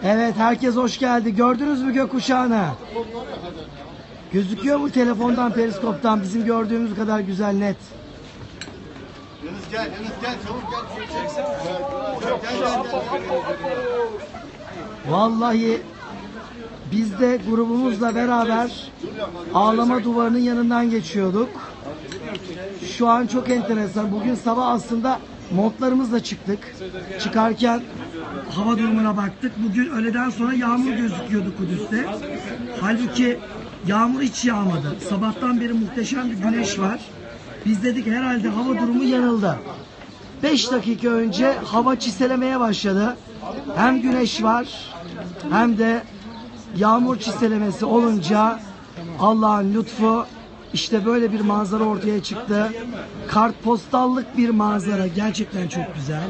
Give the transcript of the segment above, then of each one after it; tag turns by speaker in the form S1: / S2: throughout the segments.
S1: Evet, herkes hoş geldi. Gördünüz mü gökkuşağını? Gözüküyor mu telefondan, periskoptan? Bizim gördüğümüz kadar güzel, net.
S2: Yunus gel, çabuk gel.
S1: Vallahi biz de grubumuzla beraber ağlama duvarının yanından geçiyorduk. Şu an çok enteresan. Bugün sabah aslında montlarımızla çıktık. Çıkarken hava durumuna baktık. Bugün öğleden sonra yağmur gözüküyordu Kudüs'te. Halbuki yağmur hiç yağmadı. Sabahtan beri muhteşem bir güneş var. Biz dedik herhalde hava durumu yanıldı. 5 dakika önce hava çiselemeye başladı. Hem güneş var hem de yağmur çiselemesi olunca Allah'ın lütfu, işte böyle bir manzara ortaya çıktı. Kartpostallık bir manzara. Gerçekten çok güzel.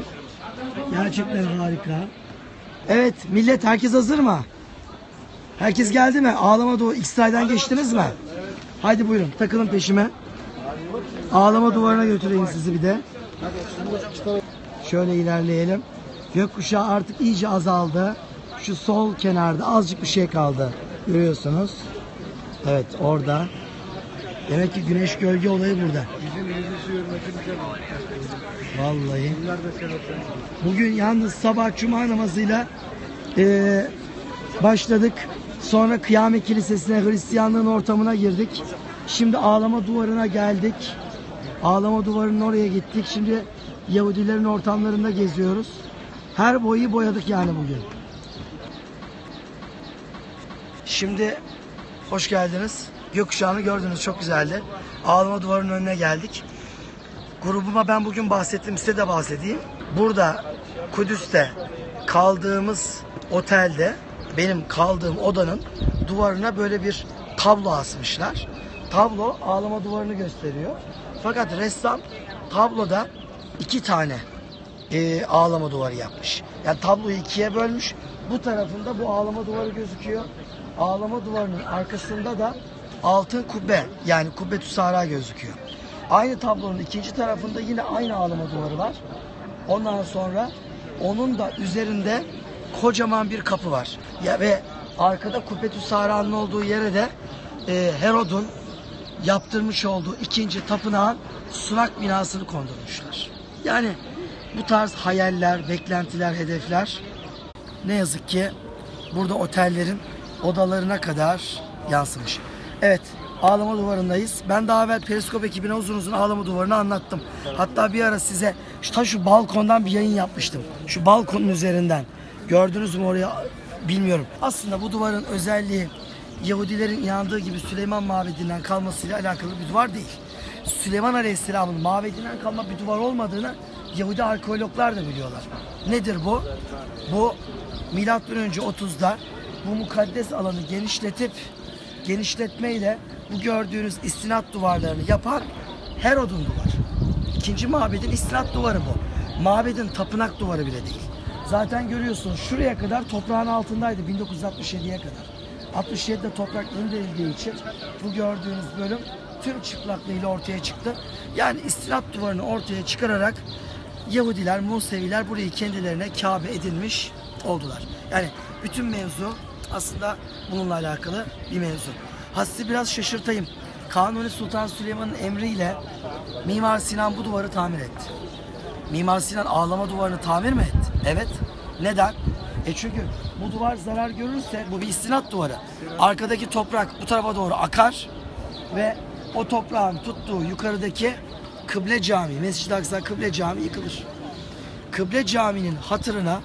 S1: Gerçekten harika. Evet millet, herkes hazır mı? Herkes geldi mi? Ağlama Duvarı X-Ray'dan geçtiniz mi? Haydi buyurun, takılın peşime. Ağlama duvarına götüreyim sizi bir de. Şöyle ilerleyelim. Gökkuşağı artık iyice azaldı. Şu sol kenarda azıcık bir şey kaldı. Görüyorsunuz. Evet, orada. Demek ki güneş gölge olayı burada. Vallahi. Bugün yalnız sabah cuma namazıyla başladık. Sonra Kıyamet Kilisesi'ne, Hristiyanlığın ortamına girdik. Şimdi ağlama duvarına geldik. Ağlama duvarının oraya gittik. Şimdi Yahudilerin ortamlarında geziyoruz. Her boyu boyadık yani bugün. Şimdi hoş geldiniz. Gökkuşağını gördünüz, çok güzeldi. Ağlama duvarının önüne geldik. Grubuma ben bugün bahsettim, size de bahsedeyim. Burada Kudüs'te kaldığımız otelde, benim kaldığım odanın duvarına böyle bir tablo asmışlar. Tablo ağlama duvarını gösteriyor. Fakat ressam tabloda 2 tane ağlama duvarı yapmış. Yani tabloyu 2'ye bölmüş. Bu tarafında bu ağlama duvarı gözüküyor. Ağlama duvarının arkasında da altın kubbe, yani Kubbetü Sahra gözüküyor. Aynı tablonun ikinci tarafında yine aynı ağlama duvarı var. Ondan sonra onun da üzerinde kocaman bir kapı var. Ya ve arkada Kubbetü Sahra'nın olduğu yere de Herod'un yaptırmış olduğu 2. tapınağın sunak binasını kondurmuşlar. Yani bu tarz hayaller, beklentiler, hedefler ne yazık ki burada otellerin odalarına kadar yansımış. Evet, ağlama duvarındayız. Ben daha evvel Periskop ekibine uzun uzun ağlama duvarını anlattım. Hatta bir ara size şu balkondan bir yayın yapmıştım. Şu balkonun üzerinden. Gördünüz mü oraya bilmiyorum. Aslında bu duvarın özelliği Yahudilerin inandığı gibi Süleyman Mabedi'nden kalmasıyla alakalı bir duvar değil. Süleyman Aleyhisselam'ın mabedinden kalma bir duvar olmadığını Yahudi arkeologlar da biliyorlar. Nedir bu? Bu M.Ö. 30'da bu mukaddes alanı genişletmeyle bu gördüğünüz istinat duvarlarını yapan Herod'un duvarı. 2. mabedin istinat duvarı bu. Mabedin tapınak duvarı bile değil. Zaten görüyorsunuz şuraya kadar toprağın altındaydı 1967'ye kadar. 67'de toprak indirildiği için bu gördüğünüz bölüm tüm çıplaklığıyla ortaya çıktı. Yani istinat duvarını ortaya çıkararak Yahudiler, Museviler burayı kendilerine Kabe edinmiş oldular. Yani bütün mevzu aslında bununla alakalı bir mevzu. Sizi biraz şaşırtayım. Kanuni Sultan Süleyman'ın emriyle Mimar Sinan bu duvarı tamir etti. Mimar Sinan ağlama duvarını tamir mi etti? Evet. Neden? Çünkü bu duvar zarar görürse, bu bir istinat duvarı. Arkadaki toprak bu tarafa doğru akar ve o toprağın tuttuğu yukarıdaki Kıble Camii, Mescid-i Aksa Kıble Camii yıkılır. Kıble Camii'nin hatırına,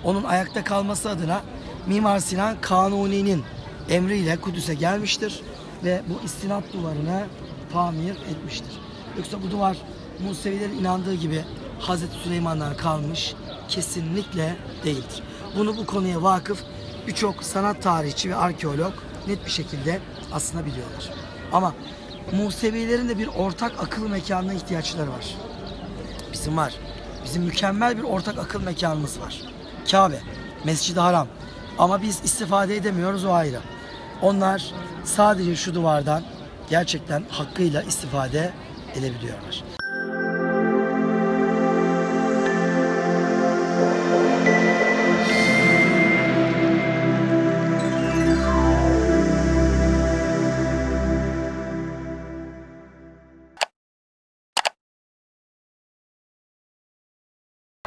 S1: onun ayakta kalması adına Mimar Sinan Kanuni'nin emriyle Kudüs'e gelmiştir ve bu istinat duvarını tamir etmiştir. Yoksa bu duvar Musevilerin inandığı gibi Hazreti Süleyman'dan kalmış kesinlikle değildir. Bunu bu konuya vakıf birçok sanat tarihçi ve arkeolog net bir şekilde aslında biliyorlar. Ama Musevilerin de bir ortak akıl mekanına ihtiyaçları var. Bizim var. Bizim mükemmel bir ortak akıl mekanımız var. Kabe, Mescid-i Haram. Ama biz istifade edemiyoruz, o ayrı. Onlar sadece şu duvardan gerçekten hakkıyla istifade edebiliyorlar.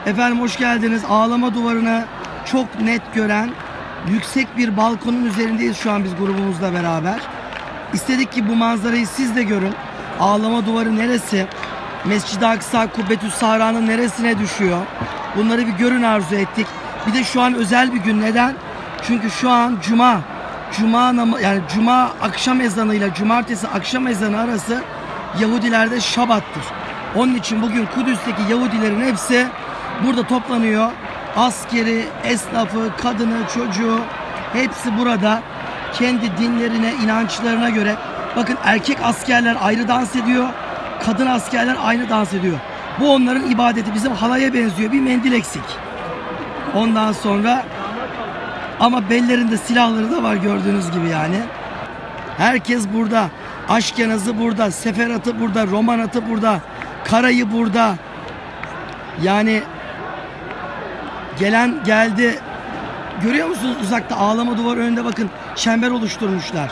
S1: Efendim hoş geldiniz. Ağlama duvarını çok net gören yüksek bir balkonun üzerindeyiz şu an biz grubumuzla beraber. İstedik ki bu manzarayı siz de görün. Ağlama duvarı neresi? Mescid-i Aksa, Kubbetü's Sahra'nın neresine düşüyor? Bunları bir görün arzu ettik. Bir de şu an özel bir gün. Neden? Çünkü şu an Cuma akşam ezanıyla Cumartesi akşam ezanı arası Yahudilerde Şabat'tır. Onun için bugün Kudüs'teki Yahudilerin hepsi burada toplanıyor. Askeri, esnafı, kadını, çocuğu hepsi burada. Kendi dinlerine, inançlarına göre. Bakın erkek askerler ayrı dans ediyor. Kadın askerler aynı dans ediyor. Bu onların ibadeti. Bizim halaya benziyor. Bir mendil eksik. Ondan sonra ama bellerinde silahları da var gördüğünüz gibi yani. Herkes burada. Aşkenazı burada. Seferatı burada. Romanatı burada. Karayı burada. Yani gelen geldi. Görüyor musunuz uzakta ağlama duvarı önünde bakın çember oluşturmuşlar.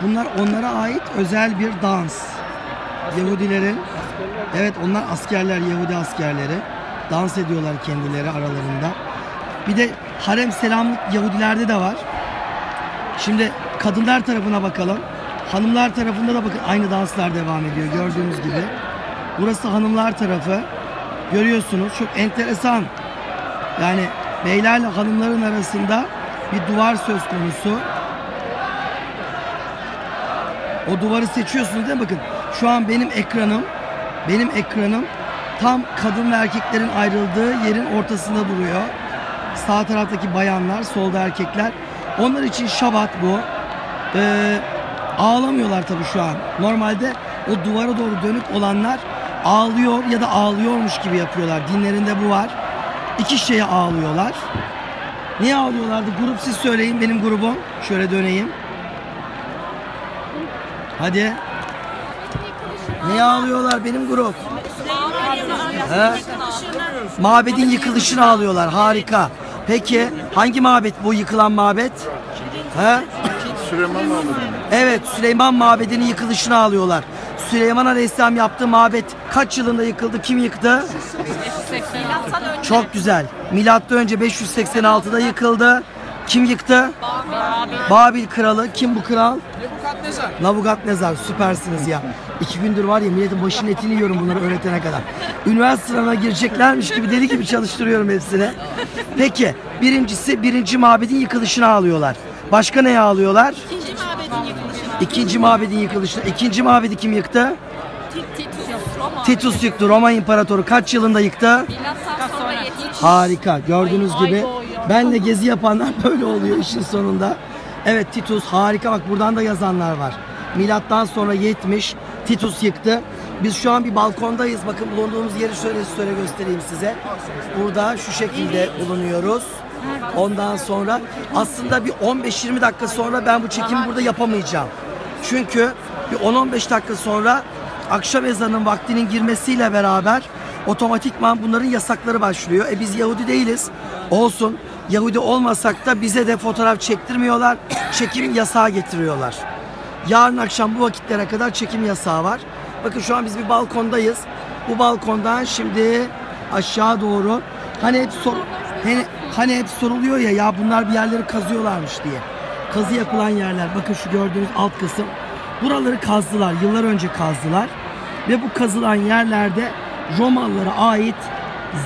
S1: Bunlar onlara ait özel bir dans. Yahudilerin. Evet onlar askerler, Yahudi askerleri. Dans ediyorlar kendileri aralarında. Bir de harem selamlık Yahudilerde de var. Şimdi kadınlar tarafına bakalım. Hanımlar tarafında da bakın aynı danslar devam ediyor gördüğünüz gibi. Burası hanımlar tarafı. Görüyorsunuz çok enteresan. Yani beylerle hanımların arasında bir duvar söz konusu. O duvarı seçiyorsunuz değil mi? Bakın şu an benim ekranım tam kadın ve erkeklerin ayrıldığı yerin ortasında duruyor. Sağ taraftaki bayanlar, solda erkekler. Onlar için Şabat bu. Ağlamıyorlar tabii şu an. Normalde o duvara doğru dönük olanlar ağlıyor ya da ağlıyormuş gibi yapıyorlar. Dinlerinde bu var. İki şeye ağlıyorlar. Niye ağlıyorlardı? Grup siz söyleyin, benim grubum. Şöyle döneyim. Hadi. Niye ağlıyorlar benim grup? He? Mabedin yıkılışını ağlıyorlar. Harika. Peki hangi mabet bu yıkılan mabet? He?
S2: Süleyman Mabedi.
S1: Evet, Süleyman Mabedi'nin yıkılışını ağlıyorlar. Süleyman Aleyhisselam yaptığı mabet kaç yılında yıkıldı? Kim yıktı?
S3: 586.
S1: Çok güzel. Milattan önce 586'da yıkıldı. Kim yıktı? Babil kralı. Kim bu kral? Nabukadnezar. Süpersiniz ya. 2 gündür var ya milletin başının etini yiyorum bunları öğretene kadar. Üniversite sınavına gireceklermiş gibi deli gibi çalıştırıyorum hepsini. Peki birincisi birinci mabedin yıkılışını ağlıyorlar. Başka neye ağlıyorlar?
S3: İkinci mabedin yıkılışına.
S1: İkinci mabedin yıkılışını. İkinci mabedi kim yıktı?
S3: Titus, Roma.
S1: Titus yıktı. Roma İmparatoru kaç yılında yıktı?
S3: Milattan sonra 70.
S1: Harika. Gördüğünüz gibi benle gezi yapanlar böyle oluyor işin sonunda. Evet Titus harika, bak buradan da yazanlar var. Milattan sonra 70 Titus yıktı. Biz şu an bir balkondayız. Bakın bulunduğumuz yeri şöyle göstereyim size. Burada şu şekilde bulunuyoruz. Ondan sonra aslında bir 15-20 dakika sonra ben bu çekimi burada yapamayacağım. Çünkü bir 10-15 dakika sonra akşam ezanının vaktinin girmesiyle beraber otomatikman bunların yasakları başlıyor. Biz Yahudi değiliz. Olsun. Yahudi olmasak da bize de fotoğraf çektirmiyorlar. Çekim yasağı getiriyorlar. Yarın akşam bu vakitlere kadar çekim yasağı var. Bakın şu an biz bir balkondayız. Bu balkondan şimdi aşağı doğru hani hep soruluyor ya bunlar bir yerleri kazıyorlarmış diye. Kazı yapılan yerler. Bakın şu gördüğünüz alt kısım. Buraları kazdılar. Yıllar önce kazdılar. Ve bu kazılan yerlerde Romalılara ait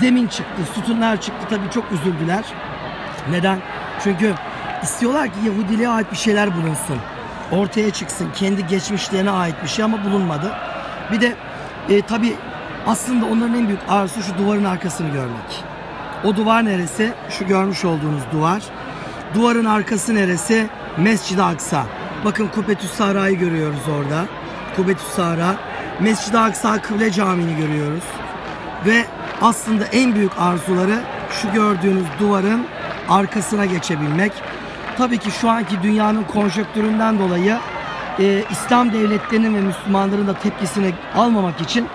S1: zemin çıktı. Sütunlar çıktı. Tabii çok üzüldüler. Neden? Çünkü istiyorlar ki Yahudiliğe ait bir şeyler bulunsun. Ortaya çıksın. Kendi geçmişlerine ait bir şey ama bulunmadı. Bir de tabii aslında onların en büyük arzusu şu duvarın arkasını görmek. O duvar neresi? Şu görmüş olduğunuz duvar. Duvarın arkası neresi? Mescid-i Aksa. Bakın Kubbetü's Sahra'yı görüyoruz orada. Kubbetü's Sahra. Mescid-i Aksa Kıble Camii'ni görüyoruz. Ve aslında en büyük arzuları şu gördüğünüz duvarın arkasına geçebilmek. Tabii ki şu anki dünyanın konjonktüründen dolayı İslam devletlerinin ve Müslümanların da tepkisini almamak için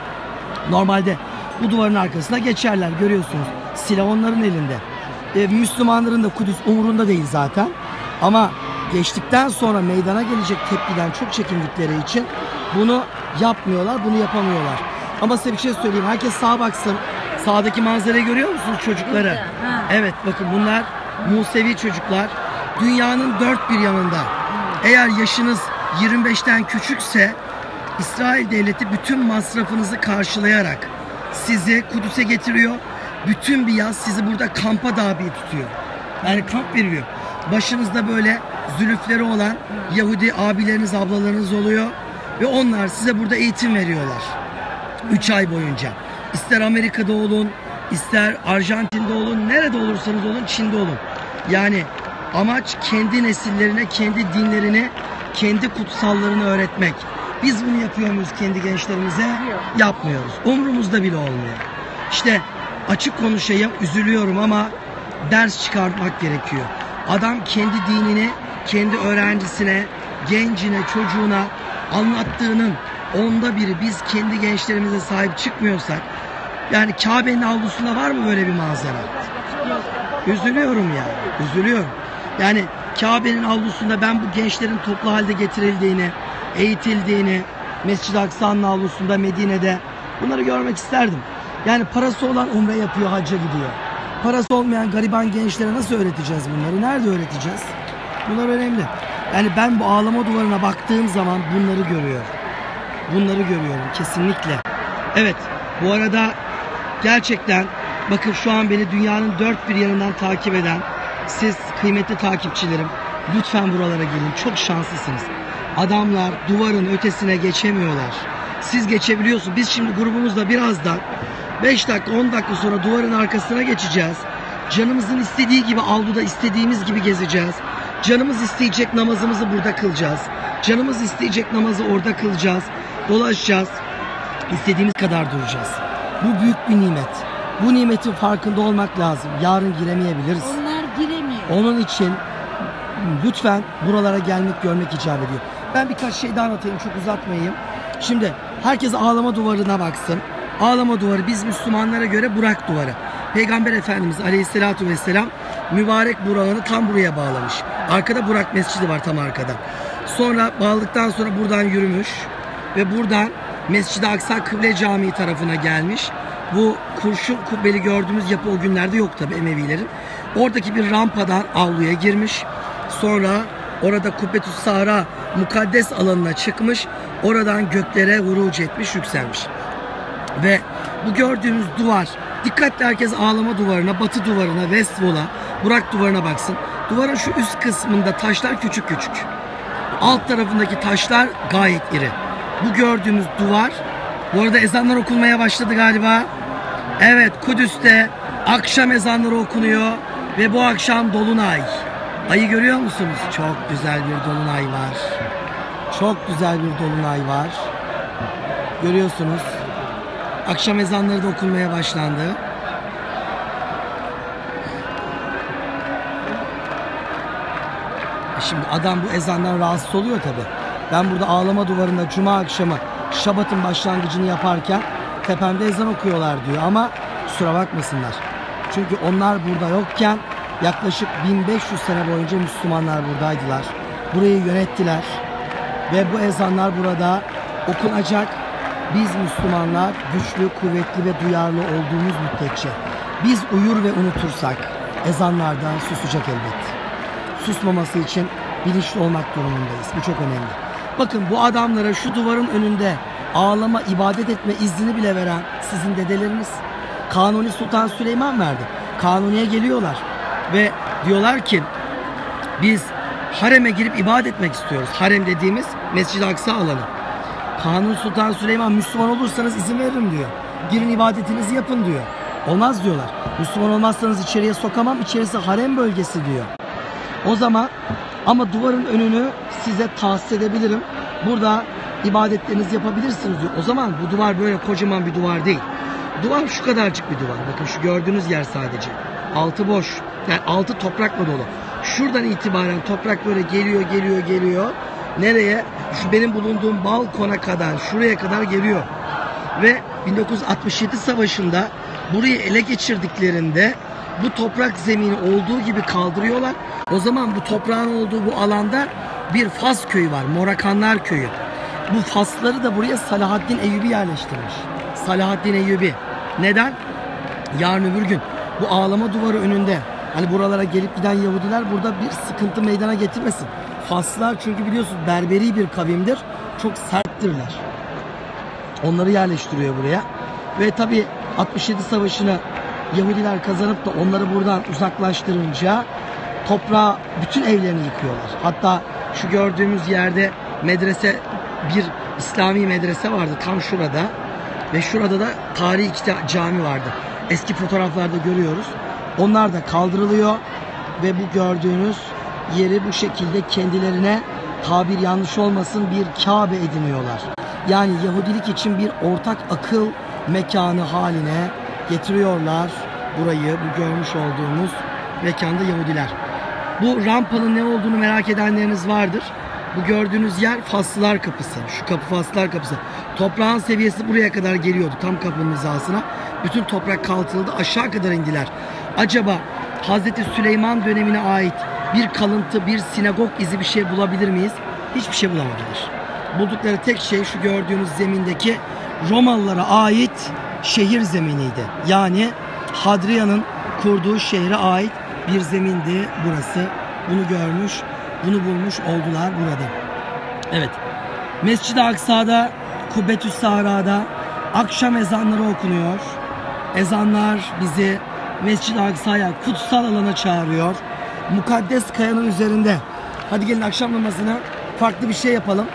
S1: normalde bu duvarın arkasına geçerler. Görüyorsunuz. Silah onların elinde. Müslümanların da Kudüs umurunda değil zaten. Ama geçtikten sonra meydana gelecek tepkiden çok çekindikleri için bunu yapmıyorlar, bunu yapamıyorlar. Ama size bir şey söyleyeyim. Herkes sağa baksın. Sağdaki manzarayı görüyor musunuz çocukları?
S4: Ha.
S1: Evet bakın bunlar Musevi çocuklar. Dünyanın dört bir yanında. Eğer yaşınız 25'ten küçükse İsrail devleti bütün masrafınızı karşılayarak sizi Kudüs'e getiriyor. Bütün bir yaz sizi burada kampa dabi tutuyor. Yani kamp veriyor. Başınızda böyle zülüfleri olan Yahudi abileriniz, ablalarınız oluyor. Ve onlar size burada eğitim veriyorlar. 3 ay boyunca. İster Amerika'da olun, ister Arjantin'de olun, nerede olursanız olun, Çin'de olun. Yani amaç kendi nesillerine, kendi dinlerini, kendi kutsallarını öğretmek. Biz bunu yapıyor muyuz kendi gençlerimize? Yapmıyoruz. Umrumuzda bile olmuyor. İşte açık konuşayım, üzülüyorum ama ders çıkartmak gerekiyor. Adam kendi dinini, kendi öğrencisine, gencine, çocuğuna anlattığının onda biri biz kendi gençlerimize sahip çıkmıyorsak, yani Kabe'nin avlusunda var mı böyle bir manzara? Üzülüyorum yani, üzülüyorum. Yani Kabe'nin avlusunda ben bu gençlerin toplu halde getirildiğini, eğitildiğini, Mescid-i Aksa'nın avlusunda Medine'de bunları görmek isterdim. Yani parası olan umre yapıyor, hacca gidiyor. Parası olmayan gariban gençlere nasıl öğreteceğiz bunları? Nerede öğreteceğiz? Bunlar önemli. Yani ben bu ağlama duvarına baktığım zaman bunları görüyorum. Bunları görüyorum kesinlikle. Evet, bu arada gerçekten bakın şu an beni dünyanın dört bir yanından takip eden siz kıymetli takipçilerim, lütfen buralara gelin. Çok şanslısınız. Adamlar duvarın ötesine geçemiyorlar. Siz geçebiliyorsunuz. Biz şimdi grubumuzla birazdan 5 dakika 10 dakika sonra duvarın arkasına geçeceğiz. Canımızın istediği gibi avluda istediğimiz gibi gezeceğiz. Canımız isteyecek namazımızı burada kılacağız. Canımız isteyecek namazı orada kılacağız. Dolaşacağız. İstediğimiz kadar duracağız. Bu büyük bir nimet. Bu nimetin farkında olmak lazım. Yarın giremeyebiliriz.
S4: Onlar giremiyor.
S1: Onun için lütfen buralara gelmek, görmek icap ediyor. Ben birkaç şey daha anlatayım, çok uzatmayayım. Şimdi herkes ağlama duvarına baksın. Ağlama duvarı biz Müslümanlara göre Burak duvarı. Peygamber Efendimiz Aleyhisselatü Vesselam mübarek Burak'ını tam buraya bağlamış. Arkada Burak Mescidi var, tam arkada. Sonra bağladıktan sonra buradan yürümüş ve buradan Mescid-i Aksa Kıble Camii tarafına gelmiş. Bu kurşun kubbeli gördüğümüz yapı o günlerde yok tabi Emevilerin. Oradaki bir rampadan avluya girmiş. Sonra orada Kubbetü's Sahra mukaddes alanına çıkmış. Oradan göklere vuruc etmiş, yükselmiş. Ve bu gördüğümüz duvar, dikkatli herkes ağlama duvarına, batı duvarına, West Wall'a, Burak duvarına baksın. Duvarın şu üst kısmında taşlar küçük küçük. Alt tarafındaki taşlar gayet iri. Bu gördüğümüz duvar, bu arada ezanlar okunmaya başladı galiba. Evet, Kudüs'te akşam ezanları okunuyor ve bu akşam dolunay. Ayı görüyor musunuz? Çok güzel bir dolunay var. Çok güzel bir dolunay var. Görüyorsunuz. Akşam ezanları da okunmaya başlandı. Şimdi adam bu ezandan rahatsız oluyor tabi. Ben burada ağlama duvarında cuma akşamı Şabat'ın başlangıcını yaparken tepemde ezan okuyorlar diyor ama kusura bakmasınlar. Çünkü onlar burada yokken yaklaşık 1500 sene boyunca Müslümanlar buradaydılar. Burayı yönettiler ve bu ezanlar burada okunacak. Biz Müslümanlar güçlü, kuvvetli ve duyarlı olduğumuz müddetçe biz uyur ve unutursak ezanlardan susacak elbet. Susmaması için bilinçli olmak durumundayız. Bu çok önemli. Bakın bu adamlara şu duvarın önünde ağlama, ibadet etme iznini bile veren sizin dedeleriniz. Kanuni Sultan Süleyman verdi. Kanuni'ye geliyorlar ve diyorlar ki biz hareme girip ibadet etmek istiyoruz. Harem dediğimiz Mescid-i Aksa alanı. Kanuni Sultan Süleyman Müslüman olursanız izin veririm diyor. Girin ibadetinizi yapın diyor. Olmaz diyorlar. Müslüman olmazsanız içeriye sokamam. İçerisi harem bölgesi diyor. O zaman ama duvarın önünü size tahsis edebilirim. Burada ibadetlerinizi yapabilirsiniz diyor. O zaman bu duvar böyle kocaman bir duvar değil. Duvar şu kadarcık bir duvar. Bakın şu gördüğünüz yer sadece. Altı boş. Yani altı toprakla dolu. Şuradan itibaren toprak böyle geliyor. Nereye? Şu benim bulunduğum balkona kadar, şuraya kadar geliyor. Ve 1967 savaşında burayı ele geçirdiklerinde bu toprak zemini olduğu gibi kaldırıyorlar. O zaman bu toprağın olduğu bu alanda bir Fas köyü var. Morakanlar köyü. Bu Fasları da buraya Salahaddin Eyyubi yerleştirmiş. Salahaddin Eyyubi. Neden? yarın öbür gün bu ağlama duvarı önünde hani buralara gelip giden Yahudiler burada bir sıkıntı meydana getirmesin. Faslılar çünkü biliyorsunuz berberi bir kavimdir. Çok serttirler. Onları yerleştiriyor buraya. Ve tabi 67 Savaşı'nı Yahudiler kazanıp da onları buradan uzaklaştırınca toprağa bütün evlerini yıkıyorlar. Hatta şu gördüğümüz yerde medrese, bir İslami medrese vardı tam şurada. Ve şurada da tarihi 2 cami vardı. Eski fotoğraflarda görüyoruz. Onlar da kaldırılıyor. Ve bu gördüğünüz yeri bu şekilde kendilerine, tabir yanlış olmasın, bir Kabe ediniyorlar. Yani Yahudilik için bir ortak akıl mekanı haline getiriyorlar burayı, bu görmüş olduğumuz mekanda Yahudiler. Bu rampanın ne olduğunu merak edenleriniz vardır. Bu gördüğünüz yer Faslılar Kapısı. Şu kapı Faslılar Kapısı. Toprağın seviyesi buraya kadar geliyordu, tam kapının hizasına. Bütün toprak kalkıldı, aşağı kadar indiler. Acaba Hazreti Süleyman dönemine ait bir kalıntı, bir sinagog izi bir şey bulabilir miyiz? Hiçbir şey bulamadılar. Buldukları tek şey şu gördüğünüz zemindeki Romalılara ait şehir zeminiydi. Yani Hadrian'ın kurduğu şehre ait bir zemindi burası. Bunu görmüş, bunu bulmuş oldular burada. Evet. Mescid-i Aksa'da, Kubbetü's Sahra'da akşam ezanları okunuyor. Ezanlar bizi Mescid-i Aksa'ya, kutsal alana çağırıyor. Mukaddes kayanın üzerinde. Hadi gelin akşam namazını farklı bir şey yapalım.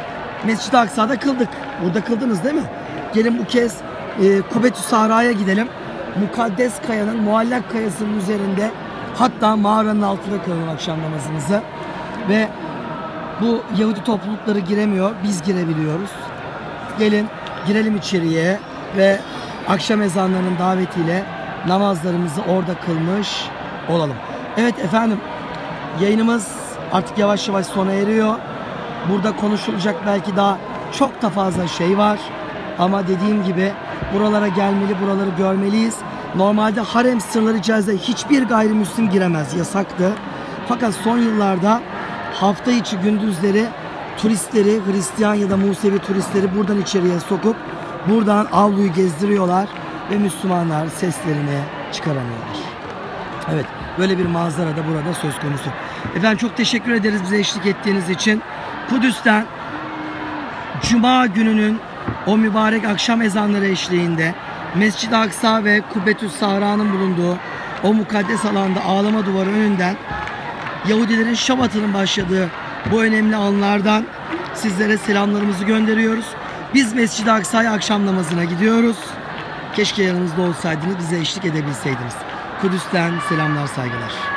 S1: Mescid-i Aksa'da kıldık. Burada kıldınız değil mi? Gelin bu kez Kubbetü's Sahra'ya gidelim. Mukaddes kayanın, muallak kayasının üzerinde, hatta mağaranın altında kılın akşam namazınızı. Ve bu Yahudi toplulukları giremiyor. Biz girebiliyoruz. Gelin girelim içeriye ve akşam ezanlarının davetiyle namazlarımızı orada kılmış olalım. Evet efendim, yayınımız artık yavaş yavaş sona eriyor. Burada konuşulacak belki daha çok da fazla şey var. Ama dediğim gibi buralara gelmeli, buraları görmeliyiz. Normalde harem sınırları içerisinde hiçbir gayrimüslim giremez, yasaktı. Fakat son yıllarda hafta içi gündüzleri turistleri, Hristiyan ya da Musevi turistleri buradan içeriye sokup buradan avluyu gezdiriyorlar ve Müslümanlar seslerini çıkaramıyorlar. Evet, böyle bir manzara da burada söz konusu. Efendim çok teşekkür ederiz bize eşlik ettiğiniz için. Kudüs'ten Cuma gününün o mübarek akşam ezanları eşliğinde Mescid-i Aksa ve Kubbetü's Sahra'nın bulunduğu o mukaddes alanda ağlama duvarı önünden Yahudilerin Şabat'ının başladığı bu önemli anlardan sizlere selamlarımızı gönderiyoruz. Biz Mescid-i Aksa'ya akşam namazına gidiyoruz. Keşke yanımızda olsaydınız, bize eşlik edebilseydiniz. Kudüs'ten selamlar, saygılar.